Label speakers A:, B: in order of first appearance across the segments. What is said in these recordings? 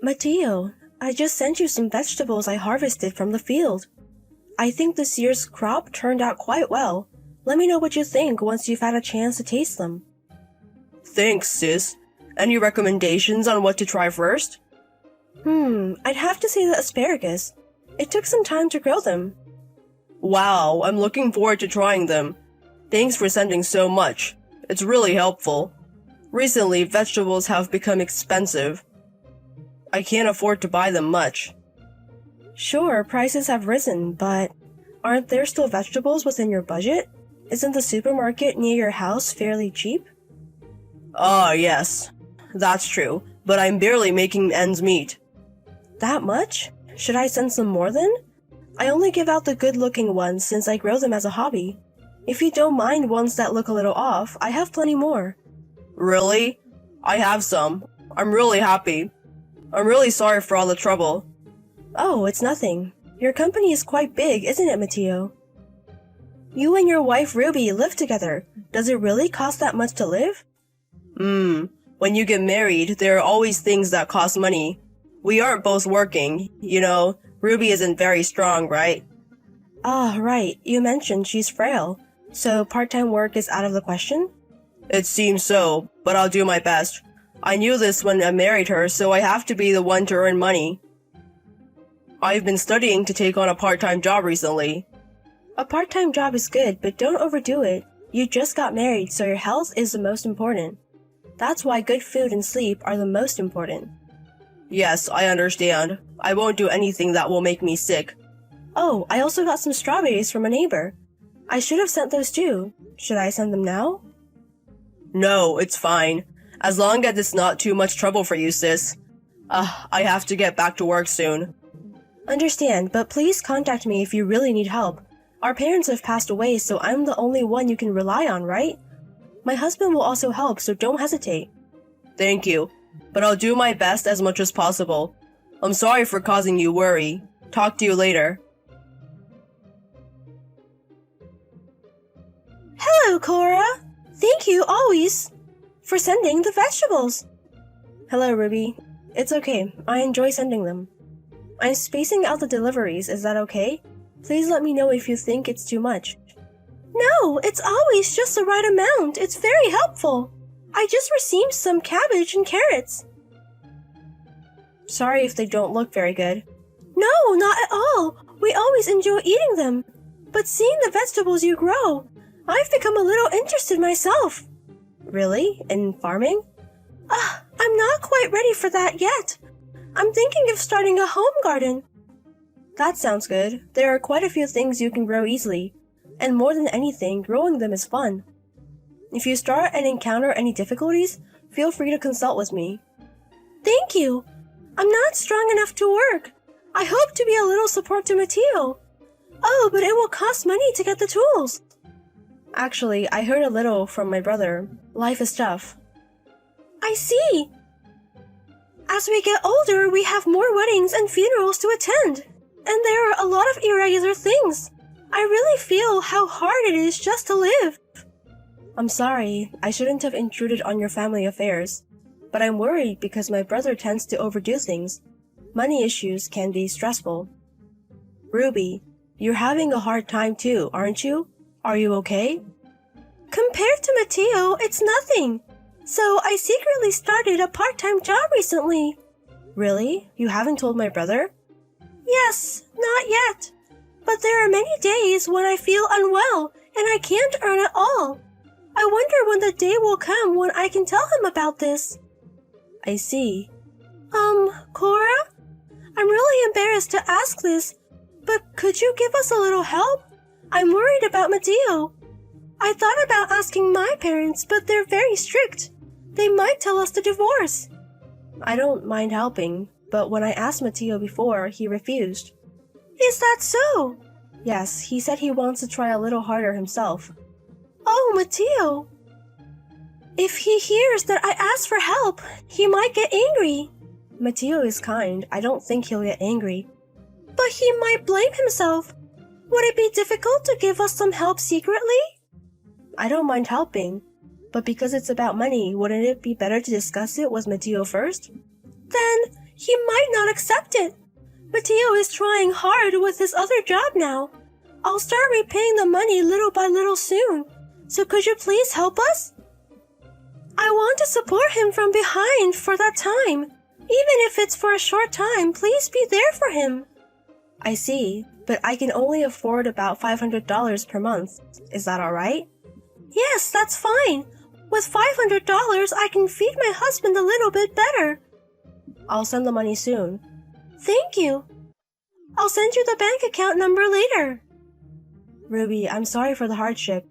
A: Mateo, I just sent you some vegetables I harvested from the field. I think this year's crop turned out quite well. Let me know what you think once you've had a chance to taste them.
B: Thanks, sis. Any recommendations on what to try first?
A: I'd have to say the asparagus. It took some time to grow them.
B: Wow, I'm looking forward to trying them. Thanks for sending so much. It's really helpful. Recently, vegetables have become expensive. I can't afford to buy them much.
A: Sure, prices have risen, but aren't there still vegetables within your budget? Isn't the supermarket near your house fairly cheap?
B: Yes. That's true, but I'm barely making ends meet.
A: That much? Should I send some more then? I only give out the good-looking ones since I grow them as a hobby. If you don't mind ones that look a little off, I have plenty more.
B: Really? I have some. I'm really happy. I'm really sorry for all the trouble.
A: Oh, it's nothing. Your company is quite big, isn't it, Mateo? You and your wife Ruby live together. Does it really cost that much to live?
B: When you get married, there are always things that cost money. We aren't both working, Ruby isn't very strong, right?
A: Ah, right. You mentioned she's frail. So part-time work is out of the question?
B: It seems so, but I'll do my best. I knew this when I married her, so I have to be the one to earn money. I've been studying to take on a part-time job recently.
A: A part-time job is good, but don't overdo it. You just got married, so your health is the most important. That's why good food and sleep are the most important.
B: Yes, I understand. I won't do anything that will make me sick.
A: Oh, I also got some strawberries from a neighbor. I should have sent those too. Should I send them now?
B: No, it's fine. As long as it's not too much trouble for you, sis. I have to get back to work soon.
A: Understand, but please contact me if you really need help. Our parents have passed away, so I'm the only one you can rely on, right? My husband will also help, so don't hesitate.
B: Thank you, but I'll do my best as much as possible. I'm sorry for causing you worry. Talk to you later.
A: Hello, Cora! Thank you, always, for sending the vegetables. Hello, Ruby. It's okay. I enjoy sending them. I'm spacing out the deliveries, is that okay? Please let me know if you think it's too much. No, it's always just the right amount. It's very helpful. I just received some cabbage and carrots. Sorry if they don't look very good. No, not at all. We always enjoy eating them. But seeing the vegetables you grow, I've become a little interested myself. Really? In farming? I'm not quite ready for that yet. I'm thinking of starting a home garden. That sounds good. There are quite a few things you can grow easily. And more than anything, growing them is fun. If you start and encounter any difficulties, feel free to consult with me. Thank you. I'm not strong enough to work. I hope to be a little support to Mateo. Oh, but it will cost money to get the tools. Actually, I heard a little from my brother. Life is tough. I see. As we get older, we have more weddings and funerals to attend. And there are a lot of irregular things. I really feel how hard it is just to live. I'm sorry, I shouldn't have intruded on your family affairs. But I'm worried because my brother tends to overdo things. Money issues can be stressful. Ruby, you're having a hard time too, aren't you? Are you okay? Compared to Mateo, it's nothing. So I secretly started a part-time job recently. Really? You haven't told my brother? Yes, not yet. But there are many days when I feel unwell and I can't earn at all. I wonder when the day will come when I can tell him about this. I see. Cora? I'm really embarrassed to ask this, but could you give us a little help? I'm worried about Mateo. I thought about asking my parents, but they're very strict. They might tell us to divorce. I don't mind helping, but when I asked Mateo before, he refused. Is that so? Yes, he said he wants to try a little harder himself. Oh, Mateo. If he hears that I asked for help, he might get angry. Mateo is kind. I don't think he'll get angry. But he might blame himself. Would it be difficult to give us some help secretly? I don't mind helping. But because it's about money, wouldn't it be better to discuss it with Mateo first? Then, He might not accept it. Mateo is trying hard with his other job now. I'll start repaying the money little by little soon. So could you please help us? I want to support him from behind for that time. Even if it's for a short time, please be there for him. I see, but I can only afford about $500 per month. Is that alright? Yes, that's fine. With $500, I can feed my husband a little bit better. I'll send the money soon. Thank you. I'll send you the bank account number later. Ruby, I'm sorry for the hardship.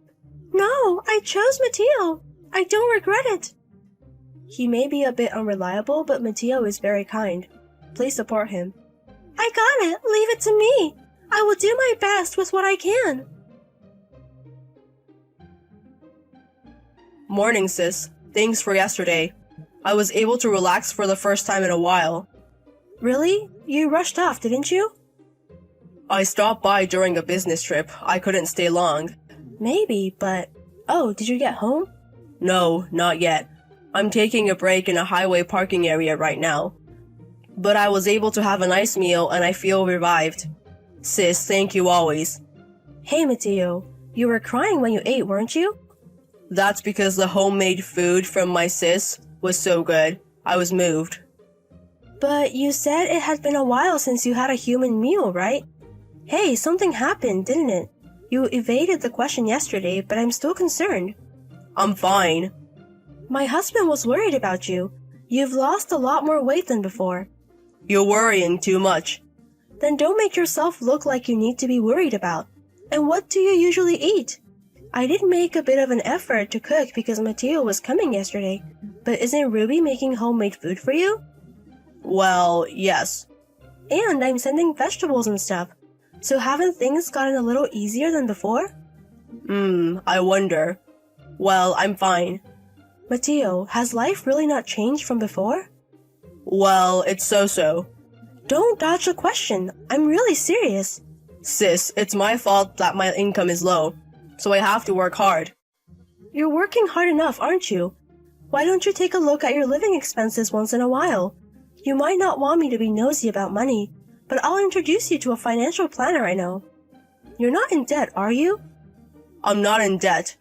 A: No, I chose Mateo. I don't regret it. He may be a bit unreliable, but Mateo is very kind. Please support him. I got it. Leave it to me. I will do my best with what I can.
B: Morning, sis. Thanks for yesterday. I was able to relax for the first time in a while.
A: Really? You rushed off, didn't you?
B: I stopped by during a business trip. I couldn't stay long.
A: Maybe, but... Oh, did you get home?
B: No, not yet. I'm taking a break in a highway parking area right now. But I was able to have a nice meal and I feel revived. Sis, thank you always.
A: Hey, Mateo. You were crying when you ate, weren't you?
B: That's because the homemade food from my sis was so good. I was moved.
A: But you said it had been a while since you had a human meal, right? Hey, something happened, didn't it? You evaded the question yesterday, but I'm still concerned.
B: I'm fine.
A: My husband was worried about you. You've lost a lot more weight than before.
B: You're worrying too much.
A: Then don't make yourself look like you need to be worried about. And what do you usually eat? I did make a bit of an effort to cook because Mateo was coming yesterday, but isn't Ruby making homemade food for you?
B: Well, yes.
A: And I'm sending vegetables and stuff. So haven't things gotten a little easier than before?
B: I wonder. Well, I'm fine.
A: Mateo, has life really not changed from before?
B: Well, it's so-so.
A: Don't dodge the question. I'm really serious.
B: Sis, it's my fault that my income is low, so I have to work hard.
A: You're working hard enough, aren't you? Why don't you take a look at your living expenses once in a while? You might not want me to be nosy about money, but I'll introduce you to a financial planner I know. You're not in debt, are you?
B: I'm not in debt.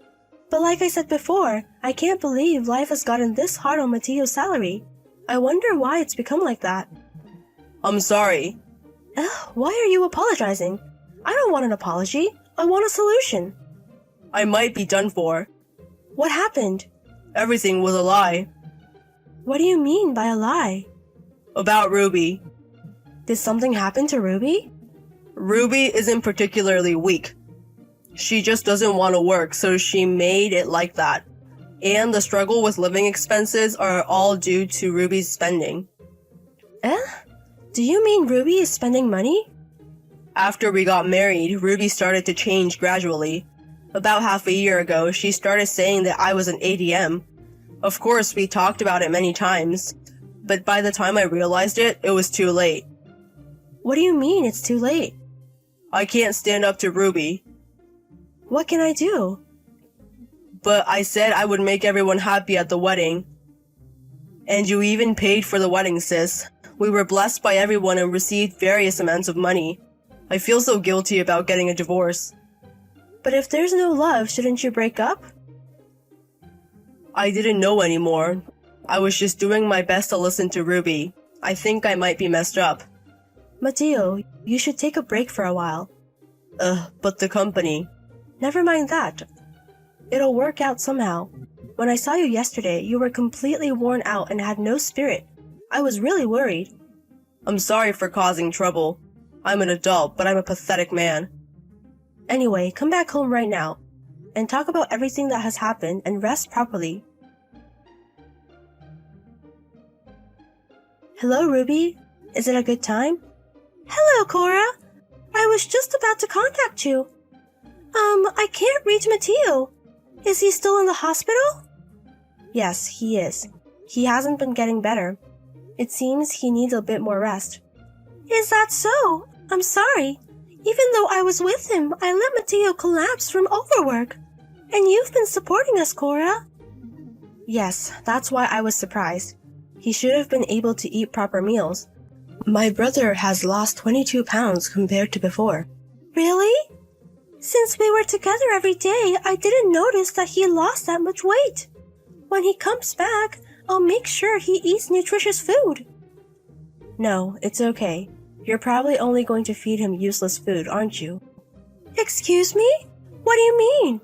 A: But like I said before, I can't believe life has gotten this hard on Mateo's salary. I wonder why it's become like that.
B: I'm sorry.
A: Why are you apologizing? I don't want an apology. I want a solution.
B: I might be done for.
A: What happened?
B: Everything was a lie.
A: What do you mean by a lie?
B: About Ruby.
A: Did something happen to Ruby?
B: Ruby isn't particularly weak. She just doesn't want to work, so she made it like that. And the struggle with living expenses are all due to Ruby's spending.
A: Do you mean Ruby is spending money?
B: After we got married, Ruby started to change gradually. About half a year ago, she started saying that I was an ADM. Of course, we talked about it many times, but by the time I realized it, it was too late.
A: What do you mean it's too late?
B: I can't stand up to Ruby.
A: What can I do?
B: But I said I would make everyone happy at the wedding. And you even paid for the wedding, sis. We were blessed by everyone and received various amounts of money. I feel so guilty about getting a divorce.
A: But if there's no love, shouldn't you break up?
B: I didn't know anymore. I was just doing my best to listen to Ruby. I think I might be messed up.
A: Mateo, you should take a break for a while.
B: But the company.
A: Never mind that. It'll work out somehow. When I saw you yesterday, you were completely worn out and had no spirit. I was really worried.
B: I'm sorry for causing trouble. I'm an adult, but I'm a pathetic man.
A: Anyway, come back home right now and talk about everything that has happened and rest properly. Hello, Ruby. Is it a good time? Hello, Cora. I was just about to contact you. I can't reach Mateo. Is he still in the hospital? Yes, he is. He hasn't been getting better. It seems he needs a bit more rest. Is that so? I'm sorry. Even though I was with him, I let Mateo collapse from overwork. And you've been supporting us, Cora. Yes, that's why I was surprised. He should have been able to eat proper meals. My brother has lost 22 pounds compared to before. Really? Since we were together every day, I didn't notice that he lost that much weight. When he comes back, I'll make sure he eats nutritious food. No, it's okay. You're probably only going to feed him useless food, aren't you? Excuse me? What do you mean?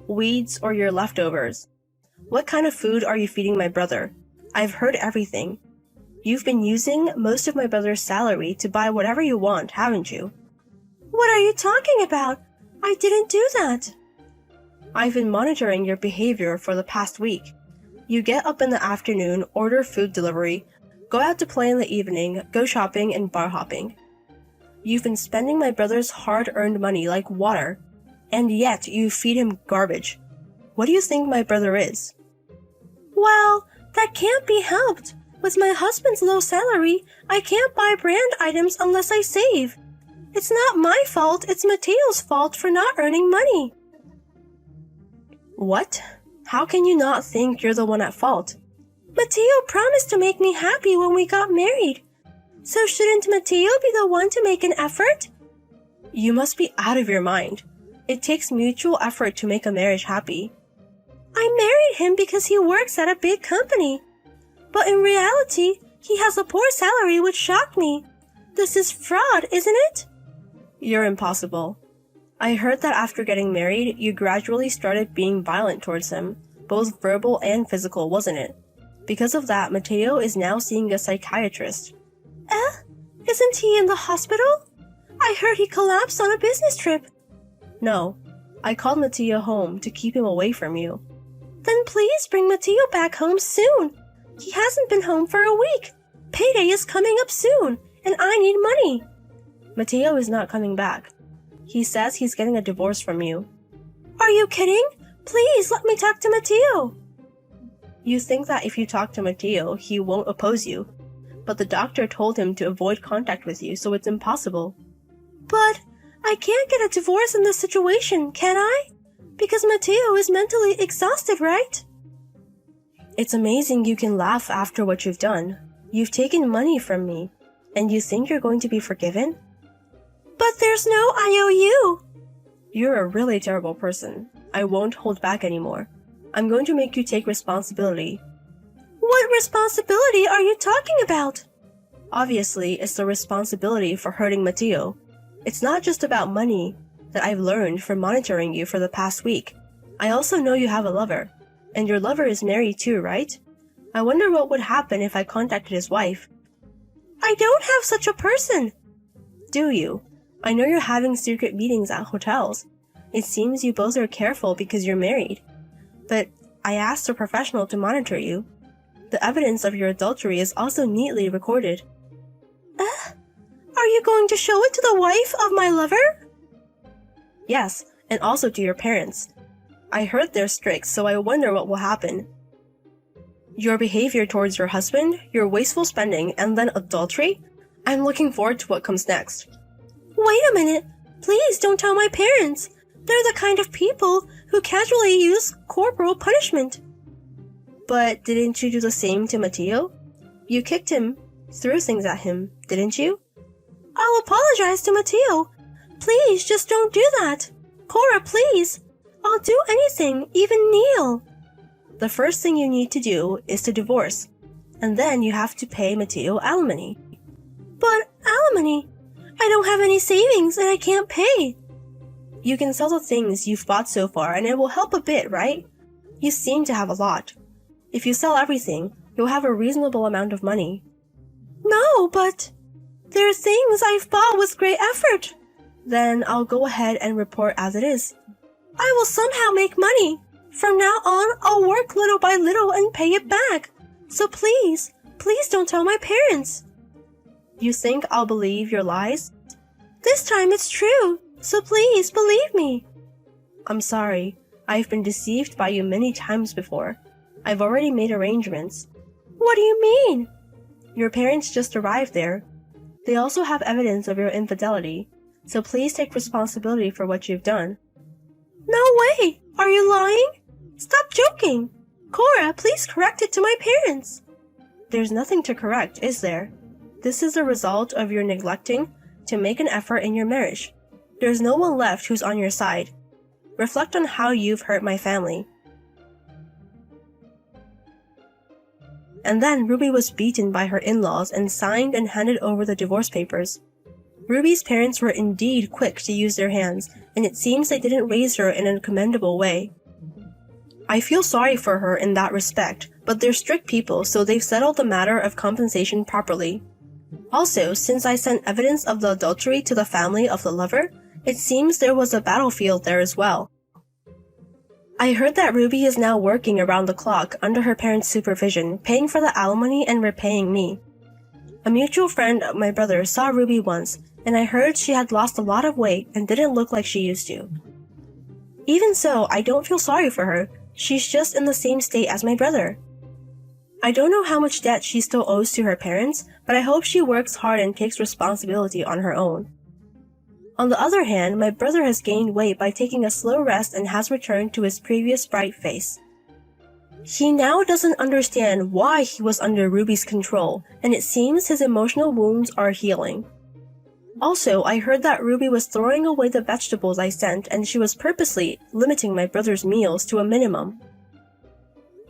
A: Weeds or your leftovers. What kind of food are you feeding my brother? I've heard everything. You've been using most of my brother's salary to buy whatever you want, haven't you? What are you talking about? I didn't do that. I've been monitoring your behavior for the past week. You get up in the afternoon, order food delivery, go out to play in the evening, go shopping and bar hopping. You've been spending my brother's hard-earned money like water, and yet you feed him garbage. What do you think my brother is? Well, that can't be helped. With my husband's low salary, I can't buy brand items unless I save. It's not my fault, it's Mateo's fault for not earning money. What? How can you not think you're the one at fault? Mateo promised to make me happy when we got married. So shouldn't Mateo be the one to make an effort? You must be out of your mind. It takes mutual effort to make a marriage happy. I married him because he works at a big company. But in reality, he has a poor salary which shocked me. This is fraud, isn't it? You're impossible. I heard that after getting married, you gradually started being violent towards him, both verbal and physical, wasn't it? Because of that, Mateo is now seeing a psychiatrist. Isn't he in the hospital? I heard he collapsed on a business trip. No, I called Mateo home to keep him away from you. Then please bring Mateo back home soon. He hasn't been home for a week. Payday is coming up soon, and I need money. Mateo is not coming back. He says he's getting a divorce from you. Are you kidding? Please let me talk to Mateo. You think that if you talk to Mateo, he won't oppose you. But the doctor told him to avoid contact with you, so it's impossible. But I can't get a divorce in this situation, can I? Because Mateo is mentally exhausted, right? It's amazing you can laugh after what you've done. You've taken money from me, and you think you're going to be forgiven? But there's no IOU. You're a really terrible person. I won't hold back anymore. I'm going to make you take responsibility. What responsibility are you talking about? Obviously, it's the responsibility for hurting Mateo. It's not just about money that I've learned from monitoring you for the past week. I also know you have a lover. And your lover is married too, right? I wonder what would happen if I contacted his wife. I don't have such a person. Do you? I know you're having secret meetings at hotels. It seems you both are careful because you're married. But I asked a professional to monitor you. The evidence of your adultery is also neatly recorded. Are you going to show it to the wife of my lover? Yes, and also to your parents. I heard they're strict, so I wonder what will happen. Your behavior towards your husband, your wasteful spending, and then adultery? I'm looking forward to what comes next. Wait a minute. Please don't tell my parents. They're the kind of people who casually use corporal punishment. But didn't you do the same to Mateo? You kicked him, threw things at him, didn't you? I'll apologize to Mateo. Please, just don't do that. Cora, please. I'll do anything, even kneel. The first thing you need to do is to divorce, and then you have to pay Mateo alimony. But alimony? I don't have any savings and I can't pay. You can sell the things you've bought so far and it will help a bit, right? You seem to have a lot. If you sell everything, you'll have a reasonable amount of money. No, but there are things I've bought with great effort. Then I'll go ahead and report as it is. I will somehow make money. From now on, I'll work little by little and pay it back. So please, please don't tell my parents. You think I'll believe your lies? This time it's true, so please believe me. I'm sorry. I've been deceived by you many times before. I've already made arrangements. What do you mean? Your parents just arrived there. They also have evidence of your infidelity, so please take responsibility for what you've done. No way! Are you lying? Stop joking! Cora, please correct it to my parents. There's nothing to correct, is there? This is a result of your neglecting to make an effort in your marriage. There's no one left who's on your side. Reflect on how you've hurt my family. And then Ruby was beaten by her in-laws and signed and handed over the divorce papers. Ruby's parents were indeed quick to use their hands, and it seems they didn't raise her in a commendable way. I feel sorry for her in that respect, but they're strict people, so they've settled the matter of compensation properly. Also, since I sent evidence of the adultery to the family of the lover, it seems there was a battlefield there as well. I heard that Ruby is now working around the clock under her parents' supervision, paying for the alimony and repaying me. A mutual friend of my brother saw Ruby once, and I heard she had lost a lot of weight and didn't look like she used to. Even so, I don't feel sorry for her. She's just in the same state as my brother. I don't know how much debt she still owes to her parents, but I hope she works hard and takes responsibility on her own. On the other hand, my brother has gained weight by taking a slow rest and has returned to his previous bright face. He now doesn't understand why he was under Ruby's control, and it seems his emotional wounds are healing. Also, I heard that Ruby was throwing away the vegetables I sent, and she was purposely limiting my brother's meals to a minimum.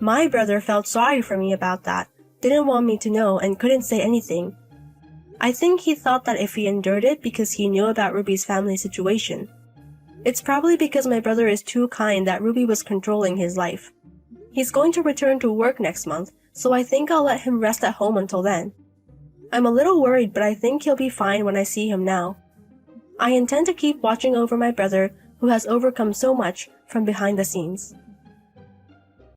A: My brother felt sorry for me about that, didn't want me to know, and couldn't say anything. I think he thought that if he endured it because he knew about Ruby's family situation. It's probably because my brother is too kind that Ruby was controlling his life. He's going to return to work next month, so I think I'll let him rest at home until then. I'm a little worried, but I think he'll be fine when I see him now. I intend to keep watching over my brother, who has overcome so much, from behind the scenes.